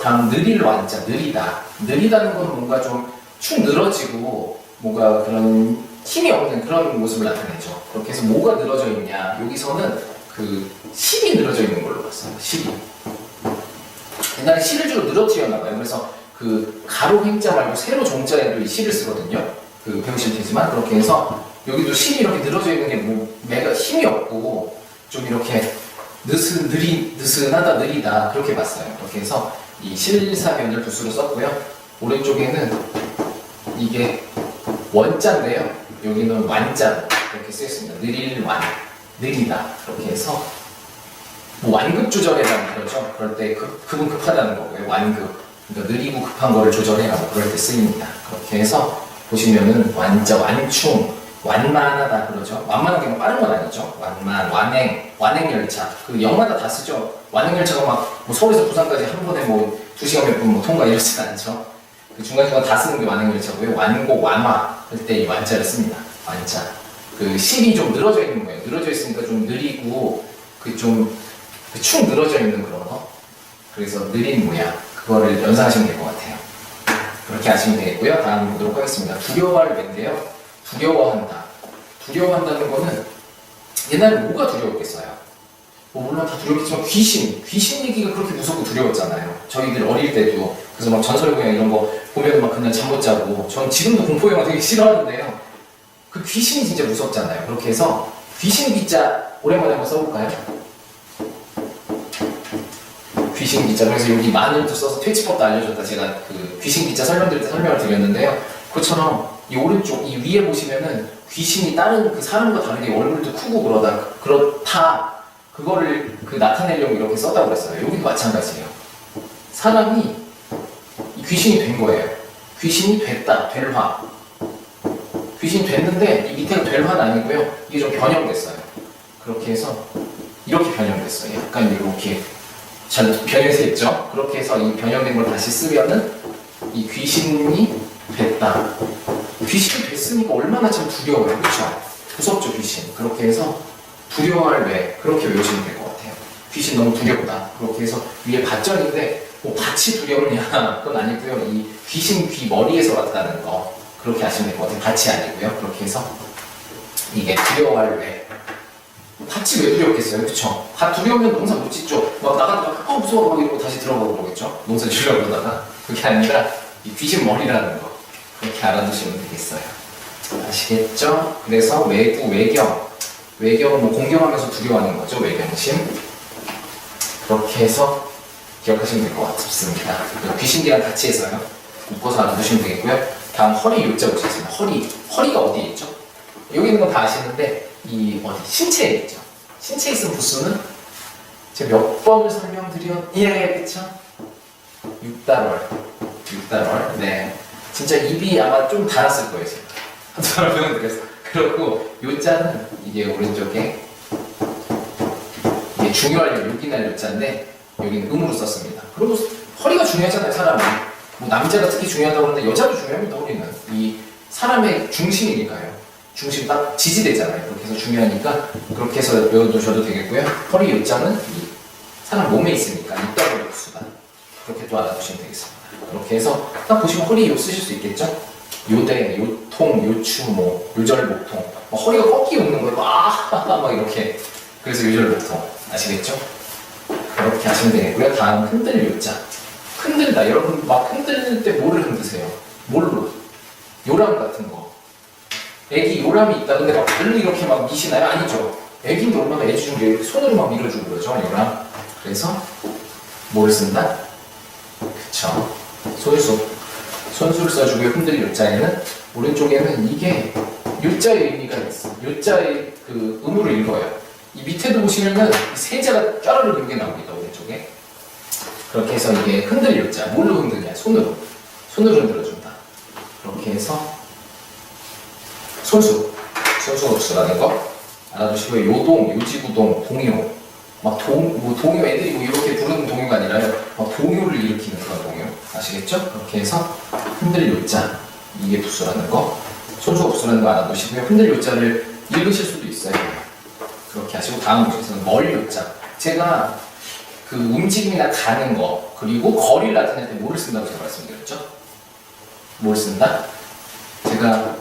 다음 느릴 완자, 느리다. 느리다는 건 뭔가 좀 축 늘어지고 뭔가 그런 힘이 없는 그런 모습을 나타내죠. 그렇게 해서 뭐가 늘어져 있냐. 여기서는 그 실이 늘어져 있는 걸로 봤어요. 실이. 옛날에 실을 주로 늘어뜨렸나 봐요. 그래서 그 가로 행자 말고 세로 종자에도 이 실을 쓰거든요. 그 배우실 테지만 그렇게 해서 여기도 실이 이렇게 늘어져 있는 게 뭐 매가 힘이 없고 좀 이렇게 느슨하다 느리다 그렇게 봤어요. 그렇게 해서 이 실사변을 부수로 썼고요. 오른쪽에는 이게 원자인데요. 여기는 완자 이렇게 쓰였습니다. 느릴 완, 느리다 그렇게 해서 뭐 완급 조절해라 그러죠. 그럴 때 급은 급하다는 거고요. 완급, 그러니까 느리고 급한 거를 조절해라 뭐 그럴 때 쓰입니다. 그렇게 해서 보시면은 완자, 완충, 완만하다 그러죠. 완만한 게 빠른 건 아니죠. 완만, 완행열차. 그 역마다 다 쓰죠. 완행열차가 막 뭐 서울에서 부산까지 한 번에 뭐 2시간 몇 분 뭐 통과 이러진 않죠. 그 중간중간 다 쓰는 게 완행열차고요. 완고, 완화 할 때 이 완자를 씁니다. 완자. 그 실이 좀 늘어져 있는 거예요. 늘어져 있으니까 좀 느리고 그 좀 축 늘어져 있는 그런 거. 그래서 느린 모양. 그거를 연상하시면 될 것 같아요. 그렇게 하시면 되겠고요. 다음 보도록 하겠습니다. 두려워할 멘인데요. 두려워한다. 두려워한다는 거는 옛날에 뭐가 두려웠겠어요? 뭐 물론 다 두렵겠지만 귀신 얘기가 그렇게 무섭고 두려웠잖아요. 저희들 어릴 때도. 그래서 막 전설고양 이런 거 보면 막 그날 잠 못 자고. 전 지금도 공포영화 되게 싫어하는데요. 그 귀신이 진짜 무섭잖아요. 그렇게 해서 귀신 기자 오랜만에 한번 써볼까요? 귀신 기자. 그래서 여기 마늘도 써서 퇴치법도 알려줬다. 제가 그 귀신 기자 설명드릴 때 설명을 드렸는데요. 그처럼 이 오른쪽, 이 위에 보시면은 귀신이 다른 그 사람과 다르게 얼굴도 크고 그렇다. 그거를 그 나타내려고 이렇게 썼다고 그랬어요. 여기도 마찬가지예요. 사람이 이 귀신이 된 거예요. 귀신이 됐다. 될화. 귀신이 됐는데 이 밑에가 될화는 아니고요. 이게 좀 변형됐어요. 그렇게 해서 이렇게 변형됐어요. 약간 이렇게 잘 변형됐죠? 그렇게 해서 이 변형된 걸 다시 쓰면은 이 귀신이 됐다. 귀신이 됐으니까 얼마나 참 두려워요. 그렇죠? 무섭죠, 귀신. 그렇게 해서 두려워할 왜 그렇게 외우시면 될 것 같아요. 귀신 너무 두렵다. 그렇게 해서 위에 밭전인데 뭐 밭이 두렵냐? 그건 아니고요. 이 귀신 귀 머리에서 왔다는 거 그렇게 아시면 될 것 같아요. 밭이 아니고요. 그렇게 해서 이게 두려워할 왜 밭이 왜 두렵겠어요? 그쵸? 밭 두려우면 농사 못 짓죠. 막 나가다가 무서워 막 이러고 다시 들어가고 그러겠죠? 농사 지으려고 그러다가 그게 아니라 이 귀신 머리라는 거 그렇게 알아두시면 되겠어요. 아시겠죠? 그래서 외부, 외경은 뭐 공경하면서 두려워하는 거죠. 외경심. 그렇게 해서 기억하시면 될 것 같습니다. 귀신기랑 같이 해서요. 묶어서 알아두시면 되겠고요. 다음 허리 요자 보시겠습니다. 허리가 어디에 있죠? 여기 있는 건 다 아시는데 이 어디 신체에 있죠. 신체에 있는 부수는 제가 몇 번을 그쵸? 6달월. 네. 진짜 입이 아마 좀 닳았을 거예요. 제가. 한두 번 드렸어요. 그리고 요자는 이게 오른쪽에 이게 중요할 요기날 요자인데 여기는 음으로 썼습니다. 그리고 허리가 중요하잖아요, 사람은. 뭐 남자가 특히 중요하다고 하는데 여자도 중요합니다, 허리는. 이 사람의 중심이니까요. 중심 딱 지지대잖아요. 그렇게 해서 중요하니까 그렇게 해서 외워두셔도 되겠고요. 허리 요자는 이 사람 몸에 있으니까 이따로 역수다. 그렇게 또 알아두시면 되겠습니다. 그렇게 해서 딱 보시면 허리 요 쓰실 수 있겠죠? 요대, 요통, 요추, 뭐 요절복통. 뭐 허리가 꺾이고 있는 거예요. 막 이렇게. 그래서 요절복통. 아시겠죠? 그렇게 하시면 되겠고요. 다음 흔들 요자. 흔들다. 여러분 막 흔들 때 뭐를 흔드세요? 뭘로? 요람 같은 거. 애기 요람이 있다. 근데 막 발로 이렇게 막 미시나요? 아니죠. 애기인데 얼마나 애주준 게 이렇게 손으로 막 밀어주고 그러죠. 요람. 그래서 뭐를 쓴다? 그쵸. 손수를 써주고요. 흔들 요자에는 오른쪽에는 이게 요자의 의미가 있어. 요자의 그 음으로 읽어요. 이 밑에도 보시면은 세자가 쫘르르 이게 나옵니다. 오른쪽에. 그렇게 해서 이게 흔들 요자. 뭘로 흔드냐? 손으로 흔들어준다. 그렇게 해서 손수업수라는 거 알아두시고요. 요동, 요지구동, 동요. 막 동요 애들이 뭐 이렇게 부르는 동요가 아니라요. 막 동요를 일으키는 그런 동요. 아시겠죠? 그렇게 해서 흔들 요자. 이게 부수라는 거. 손수업수라는 거 알아두시고요. 흔들 요자를 읽으실 수도 있어요. 그렇게 하시고 다음 보시면 멀 요자. 제가 그 움직임이나 가는 거 그리고 거리를 나타낼 때 뭐를 쓴다고 제가 말씀드렸죠? 뭘 쓴다? 제가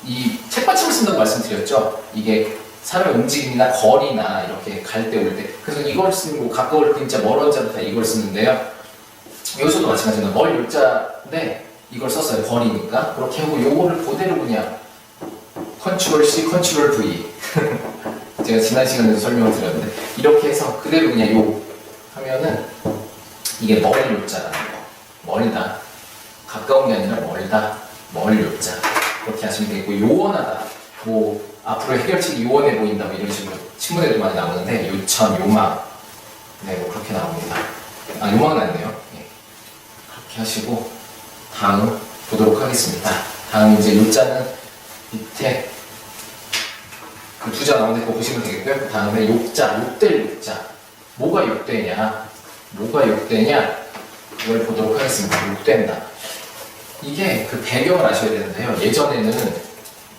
이 책받침을 쓴다고 말씀드렸죠? 이게 사람의 움직임이나 거리나 이렇게 갈 때 올 때 그래서 이걸 쓰고 가까울 글자 멀은 자도 다 이걸 쓰는데요. 여기서도 마찬가지입니다. 멀 요자인데 이걸 썼어요. 거리니까 그렇게 하고 요거를 그대로 그냥 컨트롤 C, 컨트롤 V 제가 지난 시간에도 설명을 드렸는데 이렇게 해서 그대로 그냥 요 하면은 이게 멀 요자라는 거. 멀다. 가까운 게 아니라 멀다. 멀 요자. 그렇게 하시면 되겠고 요원하다. 뭐 앞으로 해결책이 요원해 보인다. 뭐 이런 식으로 신문에도 많이 나오는데 요천, 요망. 네, 뭐 그렇게 나옵니다. 아, 요망은 아니네요. 네. 그렇게 하시고 다음 보도록 하겠습니다. 다음 이제 요자는 밑에 그 두자 나오는데 그거 보시면 되겠고요. 그 다음에 욕자, 욕될 욕자. 뭐가 욕되냐? 그걸 보도록 하겠습니다. 욕된다. 이게 그 배경을 아셔야 되는데요. 예전에는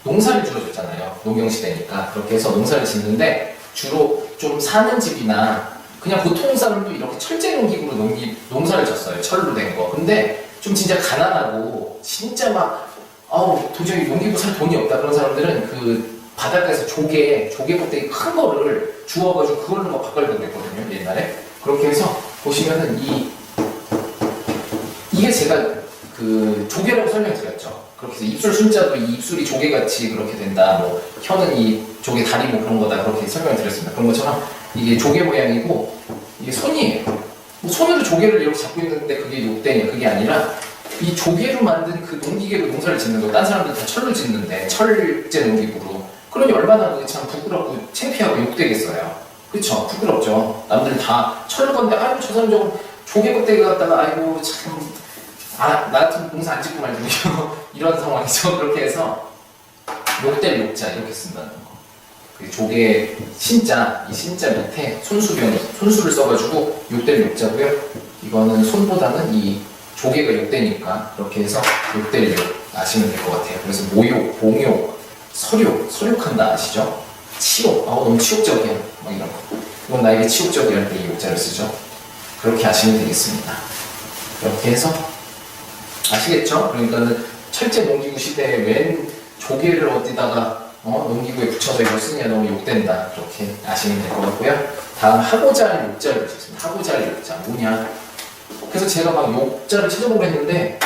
농사를 주로 줬잖아요. 농경시대니까. 그렇게 해서 농사를 짓는데 주로 좀 사는 집이나 그냥 보통 사람도 이렇게 철제농기구로 농사를 졌어요. 철로 된 거. 근데 좀 진짜 가난하고 진짜 막 도저히 농기구 살 돈이 없다 그런 사람들은 그 바닷가에서 조개 껍데기 큰 거를 주워가지고 그걸로 막 바꿔려고 그랬거든요. 옛날에. 그렇게 해서 보시면은 이게 제가 그 조개라고 설명드렸죠. 그렇게 해서 입술 순자도 이 입술이 조개같이 그렇게 된다. 뭐 혀는 이 조개 다리 뭐 그런 거다. 그렇게 설명을 드렸습니다. 그런 것처럼 이게 조개 모양이고 이게 손이에요. 뭐 손으로 조개를 이렇게 잡고 있는데 그게 욕대냐? 그게 아니라 이 조개로 만든 그 농기계로 농사를 짓는 거. 딴 사람들 다 철로 짓는데 철제 농기구로. 그러니 얼마나 그게 참 부끄럽고 창피하고 욕되겠어요. 그쵸? 부끄럽죠. 남들 다 철로 건데 아이고 저 사람 저거 조개 껍데기 갖다가 아이고 참 나 같은 농사 안 짓고 말이죠. 이런 상황이죠. 그렇게 해서 욕될 욕자 이렇게 쓴다는 거. 그 조개 신자, 이 신자 밑에 손수를 써가지고 욕될 욕자고요. 이거는 손보다는 이 조개가 욕되니까 그렇게 해서 욕될 욕 아시면 될 것 같아요. 그래서 모욕, 봉욕, 서욕한다 아시죠? 치욕, 너무 치욕적이야. 뭐 이런 거. 이건 나에게 치욕적이야 할 때 이 욕자를 쓰죠. 그렇게 아시면 되겠습니다. 이렇게 해서 아시겠죠? 그러니까는 철제 농기구 시대에 웬 조개를 어디다가 농기구에 붙여서 이걸 쓰냐 너무 욕된다. 이렇게 아시면 될 것 같고요. 다음 하고자 할 욕자를 주셨습니다. 하고자 할 욕자 뭐냐? 그래서 제가 막 욕자를 찾아보고 했는데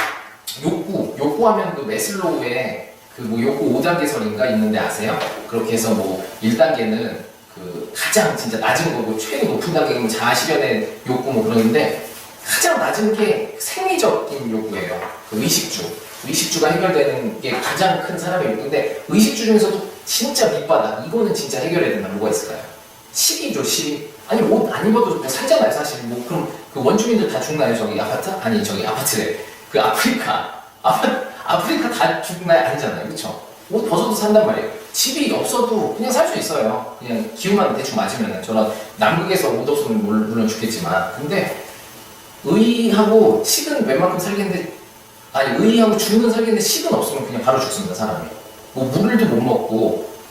욕구하면 그 매슬로우에 그 뭐 욕구 5단계설인가 있는데 아세요? 그렇게 해서 뭐 1단계는 그 가장 진짜 낮은 거고 최고 높은 단계는 자아실현의 욕구 뭐 그러는데 가장 낮은 게 생리적인 욕구예요. 그 의식주가 해결되는 게 가장 큰 사람의 욕구인데 의식주 중에서도 진짜 밑바닥 이거는 진짜 해결해야 된다. 뭐가 있을까요? 식이죠, 식. 아니 옷 안 입어도 뭐 살잖아요, 사실. 뭐 그럼 그 원주민들 다 죽나요, 저기 아파트? 아니 저기 아파트래. 그 아프리카 다 죽나요? 아니잖아요, 그렇죠? 옷 벗어도 산단 말이에요. 집이 없어도 그냥 살 수 있어요. 그냥 기운만 대충 맞으면. 저는 남극에서 옷 없으면 물론 죽겠지만, 근데 의하고 식은 웬만큼 살겠는데, 의하고 죽는 살겠는데 식은 없으면 그냥 바로 죽습니다, 사람이. 뭐 물도 못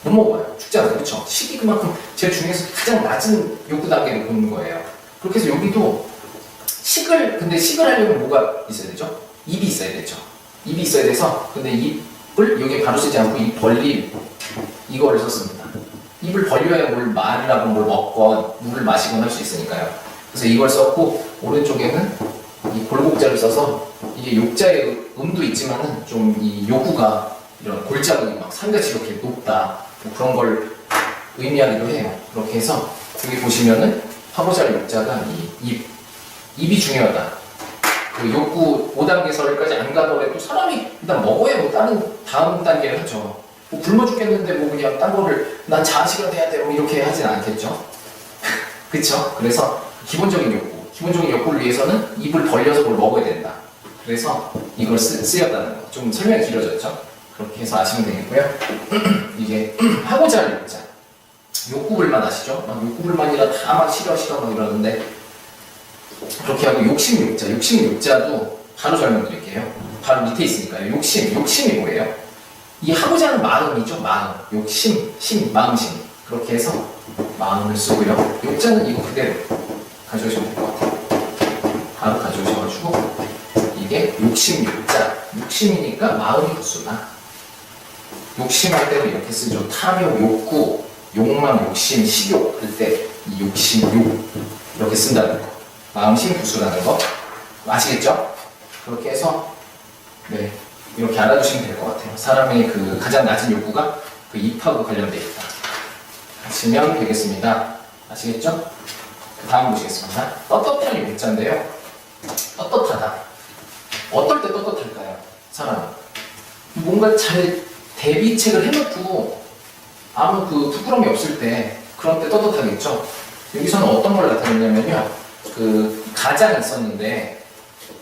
먹어요. 죽잖아요, 그렇죠? 식이 그만큼 제 중에서 가장 낮은 욕구 단계를 보는 거예요. 그렇게 해서 여기도 근데 식을 하려면 뭐가 있어야 되죠? 입이 있어야 되죠. 입이 있어야 돼서, 근데 입을 여기에 바로 쓰지 않고 입 벌림, 이거를 썼습니다. 입을 벌려야 뭘 말이라고 뭘 먹건 물을 마시건 할 수 있으니까요. 그래서 이걸 썼고, 오른쪽에는 이 골곡자를 써서, 이게 욕자의 음도 있지만은 좀 이 욕구가 이런 골자국이 막 산같이 이렇게 높다. 뭐 그런 걸 의미하기도 해요. 그렇게 해서 여기 보시면은 하고자 할 욕자가 입이 중요하다. 그 욕구 5단계설까지 안 가더라도 사람이 일단 먹어야 뭐 다음 단계를 하죠. 뭐 굶어 죽겠는데 뭐 그냥 딴 거를 난 자아실현 해야 돼 뭐 이렇게 하진 않겠죠. 그쵸? 그래서 기본적인 욕구를 위해서는 입을 벌려서 뭘 먹어야 된다. 그래서 이걸 쓰였다는 거. 좀 설명이 길어졌죠? 그렇게 해서 아시면 되겠고요. 이게 하고자 할 욕자. 욕구불만 아시죠? 막 욕구불만이라 다 막 싫어 막 이러는데 그렇게 하고 욕심욕자도 바로 설명드릴게요. 바로 밑에 있으니까요. 욕심이 뭐예요? 이 하고자 하는 마음이죠. 마음, 욕심, 마음심. 그렇게 해서 마음을 쓰고요. 욕자는 이거 그대로 가져오시면 될 것 같아요. 바로 가져오셔가지고 이게 욕자. 욕심이니까 마음이 구수다. 욕심할 때는 이렇게 쓰죠. 탐욕, 욕구, 욕망, 욕심, 식욕 할 때 이 욕심, 욕 이렇게 쓴다는 거. 마음심 구수라는 거 아시겠죠? 그렇게 해서 이렇게 알아두시면 될 것 같아요. 사람의 그 가장 낮은 욕구가 그 입하고 관련되어 있다. 하시면 되겠습니다. 아시겠죠? 다음 보시겠습니다. 떳떳할 욕자인데요. 떳떳하다. 어떨 때 떳떳할까요? 사람 뭔가 잘 대비책을 해놓고 아무 그 부끄러움이 없을 때 그런 때 떳떳하겠죠? 여기서는 어떤 걸 나타내냐면요. 그 가장이 있었는데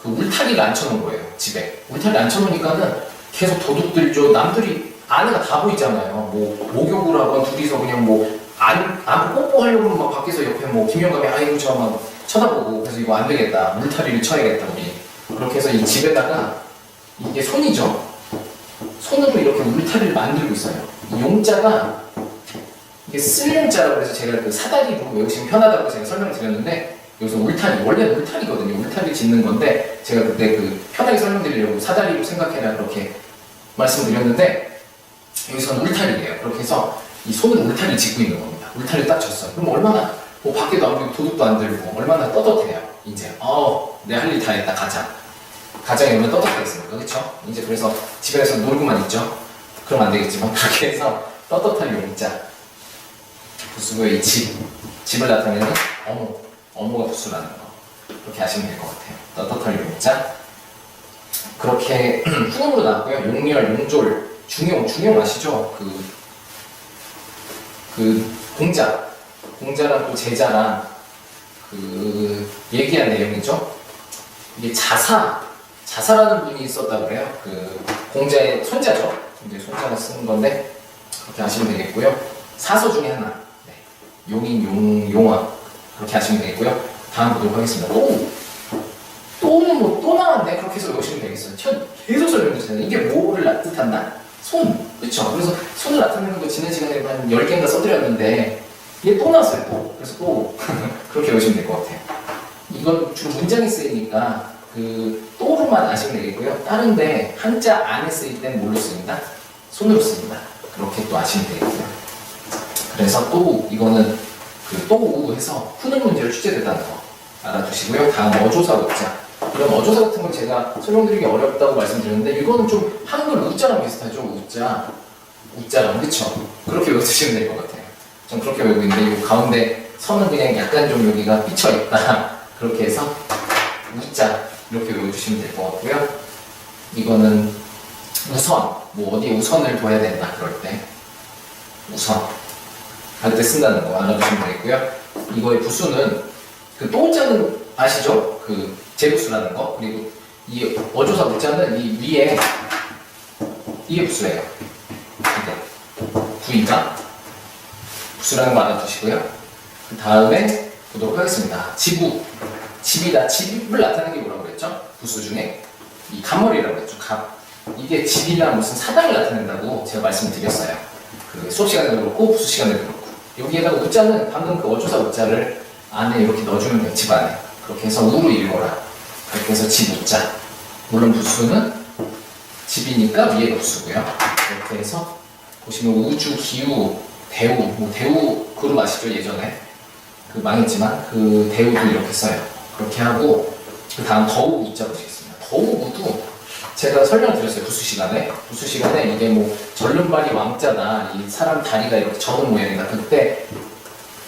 그 울타리를 앉혀놓은 거예요. 집에 울타리를 앉혀놓으니까는 계속 도둑들죠. 남들이 아내가 다 보이잖아요. 뭐 목욕을 하건 둘이서 그냥 뭐 안고 뽀뽀하려고 막 밖에서 옆에 뭐 김영감이 아이고 저 막 쳐다보고 그래서 이거 안 되겠다. 물타리를 쳐야겠다 우리. 그렇게 해서 이 집에다가 이게 손이죠. 손으로 이렇게 울타리를 만들고 있어요. 이 용자가 이게 쓸용자라고 해서 제가 그 사다리로 외우시면 편하다고 제가 설명을 드렸는데 여기서 울타리, 원래는 울타리거든요. 울타리 짓는 건데 제가 그때 그 편하게 설명드리려고 사다리로 생각해라 그렇게 말씀드렸는데 여기서는 울타리예요. 그렇게 해서 이 손으로 울타리를 짓고 있는 겁니다. 울타리를 딱 쳤어요. 그럼 얼마나 뭐 밖에도 안 보이고 도둑도 안 들고 얼마나 떳떳해요. 이제 내 할 일 다 했다 가자. 가정에 오면 떳떳하겠습니까? 그쵸? 이제 그래서 집에서 놀고만 있죠? 그럼 안 되겠지만 그렇게 해서 떳떳할 용자 부수고요. 이 집을 나타내는 어모가 부수라는 거 그렇게 아시면 될 것 같아요. 떳떳할 용자 그렇게 후음으로 나왔고요. 용렬, 용졸, 중용 아시죠? 그 공자랑 또 제자랑 그 얘기한 내용이죠. 이게 자사라는 분이 있었다고 그래요. 그 공자의 손자죠. 이제 손자가 쓰는 건데 그렇게 하시면 되겠고요. 사서 중에 하나. 네. 용인, 용화 그렇게 하시면 되겠고요. 다음 보도록 하겠습니다. 또는 뭐 또 나왔네 그렇게 해서 외우시면 되겠어요. 계속 설명해주세요. 이게 뭐를 뜻한다? 손, 그렇죠? 그래서 손을 나타내는 거 지난 시간에 한 10개인가 써드렸는데 이게 또 나왔어요. 또 그래서 또 그렇게 외우시면 될 것 같아요. 이건 주로 문장에 쓰이니까 그 또로만 아시면 되겠고요. 다른데 한자 안에 쓰일 때는 뭘로 쓰입니다? 손으로 씁니다. 그렇게 또 아시면 되겠고요. 그래서 또 이거는 그 또우 해서 푸는 문제로 출제됐다는 거 알아두시고요. 다음 어조사 우자. 이런 어조사 같은 건 제가 설명드리기 어렵다고 말씀드렸는데 이거는 좀 한글 우자랑 비슷하죠. 우자랑 그쵸? 그렇게 외워두시면 될 것 같아요. 전 그렇게 외우고 있는데 이 가운데 선은 그냥 약간 좀 여기가 삐쳐있다. 그렇게 해서 우자 이렇게 외워주시면 될 것 같고요. 이거는 우선, 뭐 어디에 우선을 둬야 된다 그럴 때 우선 할 때 쓴다는 거 알아두시면 되겠고요. 이거의 부수는 그 또자는 아시죠? 그 제부수라는 거. 그리고 이 어조사 우자는 이 위에 이게 부수예요. 구이가 부수라는 거 알아두시고요. 그 다음에 보도록 하겠습니다. 집이다. 집을 나타내는 게 뭐라고 그랬죠? 부수 중에 이 갑머리라고 그랬죠. 이게 집이나 무슨 사당을 나타낸다고 제가 말씀드렸어요. 그 수업 시간에도 그렇고 부수 시간에도 그렇고 여기에다가 우자는 방금 그 어조사 우자를 안에 이렇게 넣어주면 돼요. 집 안에 그렇게 해서 우로 읽어라. 그렇게 해서 집 우자. 물론 부수는 집이니까 위에가 부수고요. 이렇게 해서 보시면 우주, 기우, 대우, 뭐 대우 그룹 아시죠? 예전에 그 망했지만 그 대우도 이렇게 써요. 그렇게 하고 그 다음 더우 우자 보시겠습니다. 더우 우도 제가 설명을 드렸어요. 부수 시간에 이게 뭐 절름발이 왕자다. 이 사람 다리가 이렇게 저는 모양이다. 그때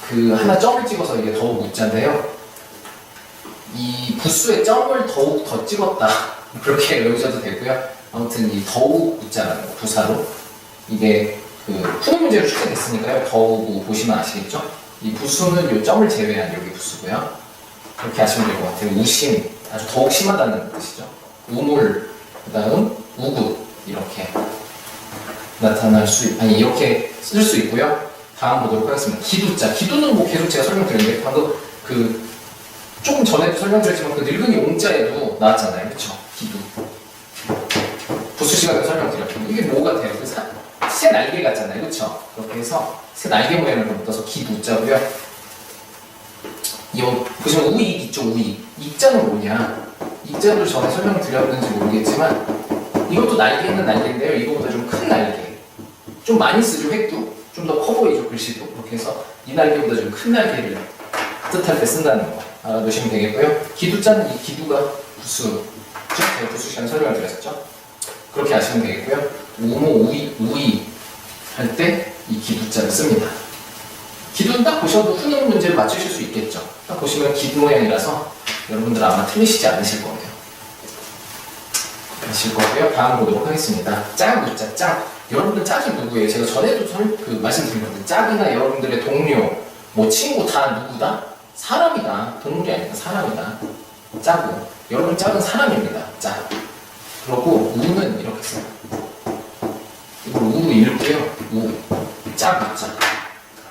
그 하나 점을 찍어서 이게 더욱 우자인데요. 이 부수에 점을 더욱 더 찍었다. 그렇게 외우셔도 되고요. 아무튼 이 더욱 우자라는 거 부사로 이게 그 푸는 문제로 출제됐으니까요. 더욱 보시면 아시겠죠? 이 부수는 이 점을 제외한 여기 부수고요. 그렇게 하시면 될 것 같아요. 우심, 아주 더욱 심하다는 뜻이죠. 우물, 그 다음 우구 이렇게 나타날 이렇게 쓸 수 있고요. 다음 보도록 하겠습니다. 기두자. 기두는 뭐 계속 제가 설명드렸는데 방금 그 조금 전에도 설명드렸지만 그 늙은이 옹자에도 나왔잖아요. 그렇죠? 기두. 부수 시간에 설명드렸고 이게 뭐 같아요? 새 날개 같잖아요. 그렇죠? 그렇게 해서 새 날개 모양을 묶어서 기두자고요. 이거 보시면 우익 있죠? 우익. 익자는 뭐냐? 익자도 전에 설명드렸는지 모르겠지만 이것도 날개는 날개인데요. 이거보다 좀 큰 날개. 좀 많이 쓰죠. 획도. 좀 더 커 보이죠. 글씨도. 그렇게 해서 이 날개보다 좀 큰 날개를 뜻할 때 쓴다는 거 알아두시면 되겠고요. 기두자는 이 기두가 부수. 제가 부수 시간에 설명을 드렸었죠. 그렇게 아시면 되겠고요. 우모, 우이 할 때 이 기두자를 씁니다. 기두는 딱 보셔도 후는 문제를 맞추실 수 있겠죠. 딱 보시면 기두 모양이라서 여러분들 아마 틀리시지 않으실 거예요. 아실 거고요. 다음 보도록 하겠습니다. 짝우자, 짝. 여러분들 짝이 누구예요? 제가 전에도 말씀드린 건데 짝이나 여러분들의 동료, 뭐 친구 다 누구다? 사람이다. 동물이 아니라 사람이다. 짝은. 여러분 짝은 사람입니다. 짝. 그리고 우는 이렇게 써요. 이걸 우 읽고요. 우. 짝우자.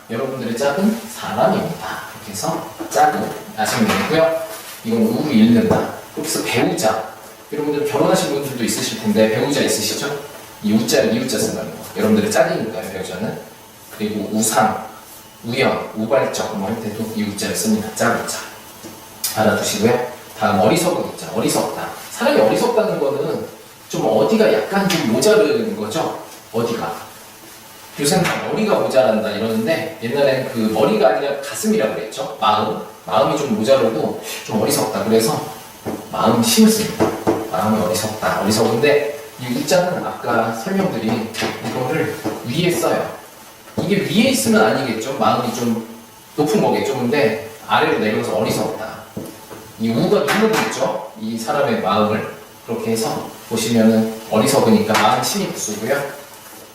여러분들의 짝은 사람입니다. 이렇게 해서 짝은 아시면 되고요. 이건 우를 읽는다. 여기서 배우자. 여러분들 결혼하신 분들도 있으실 텐데 배우자 있으시죠? 이 우자를 이우자 쓴다는 거. 여러분들의 짝이니까요. 배우자는. 그리고 우상, 우연, 우발적 뭐 할 때도 이 우자를 씁니다. 짝우자. 알아두시고요. 다음 어리석은 우자. 어리석다. 사람이 어리석다는 거는 좀 어디가 약간 좀 모자르는 거죠. 어디가. 요새는 머리가 모자란다 이러는데 옛날에는 그 머리가 아니라 가슴이라고 그랬죠. 마음이 좀 모자르고 좀 어리석다. 그래서 마음 힘을 씁니다. 마음이 어리석다. 어리석은데 이 우자는 아까 설명드린 이거를 위에 써요. 이게 위에 있으면 아니겠죠. 마음이 좀 높은 거겠죠. 근데 아래로 내려서 어리석다. 이 우가 누르고 있죠. 이 사람의 마음을. 그렇게 해서 보시면은 어리석으니까 마음 침이 부수고요.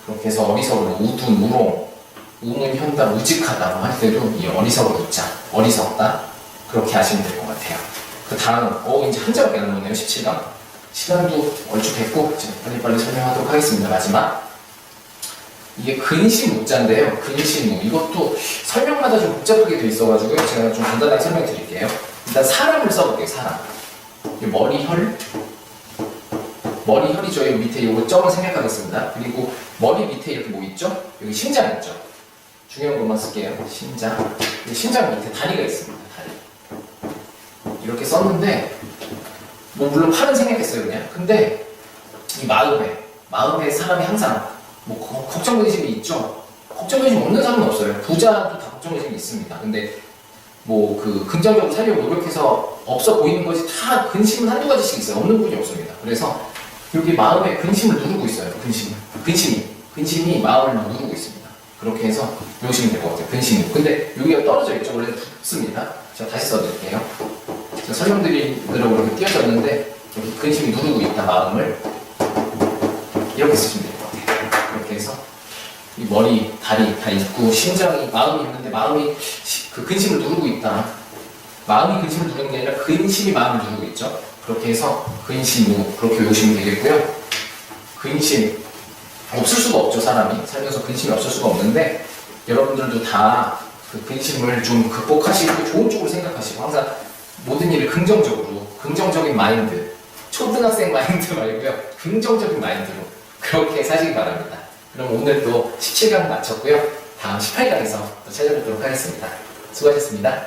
그렇게 해서 어리석은 우둔, 우롱, 우문, 현담, 우직하다 할 때도 이 어리석은 우자, 어리석다. 그렇게 하시면 될 것 같아요. 그 다음, 이제 한 자밖에 안 남았네요. 17강. 시간도 얼추 됐고, 제가 빨리빨리 설명하도록 하겠습니다. 마지막. 이게 근심우자인데요. 근심우. 이것도 설명마다 좀 복잡하게 돼 있어가지고 제가 좀 간단하게 설명드릴게요. 일단 사람을 써볼게요. 사람. 머리혈이죠. 여기 밑에 이거 점을 생략하겠습니다. 그리고 머리 밑에 이렇게 뭐 있죠? 여기 심장 있죠? 중요한 것만 쓸게요. 심장. 심장 밑에 다리가 있습니다. 다리. 이렇게 썼는데, 뭐 물론 팔은 생략했어요. 그냥. 근데 이 마음에 사람이 항상 뭐 걱정 근심이 있죠. 걱정 근심 없는 사람은 없어요. 부자도 다 걱정 근심이 있습니다. 근데 뭐 그 긍정적으로 살려고 노력해서 없어 보이는 것이 다 근심은 한두 가지씩 있어요. 없는 분이 없습니다. 그래서 여기 마음에 근심을 누르고 있어요. 근심이 마음을 누르고 있습니다. 그렇게 해서 외우시면 될 것 같아요. 근심이. 근데 여기가 떨어져 있죠. 원래 붙습니다. 제가 다시 써드릴게요. 제가 설명드리려고 이렇게 띄워졌는데 여기 근심이 누르고 있다. 마음을 이렇게 쓰시면 될 것 같아요. 이렇게 해서 이 머리, 다리 다 있고 심장이, 마음이 있는데 마음이 그 근심을 누르고 있다. 마음이 근심을 누르는 게 아니라 근심이 마음을 누르고 있죠. 그렇게 해서 근심우 그렇게 외우시면 되겠고요. 근심 없을 수가 없죠. 사람이 살면서 근심이 없을 수가 없는데 여러분들도 다 그 근심을 좀 극복하시고 좋은 쪽으로 생각하시고 항상 모든 일을 긍정적인 마인드, 초등학생 마인드 말고요. 긍정적인 마인드로 그렇게 사시기 바랍니다. 그럼 오늘 또 17강 마쳤고요. 다음 18강에서 또 찾아뵙도록 하겠습니다. 수고하셨습니다.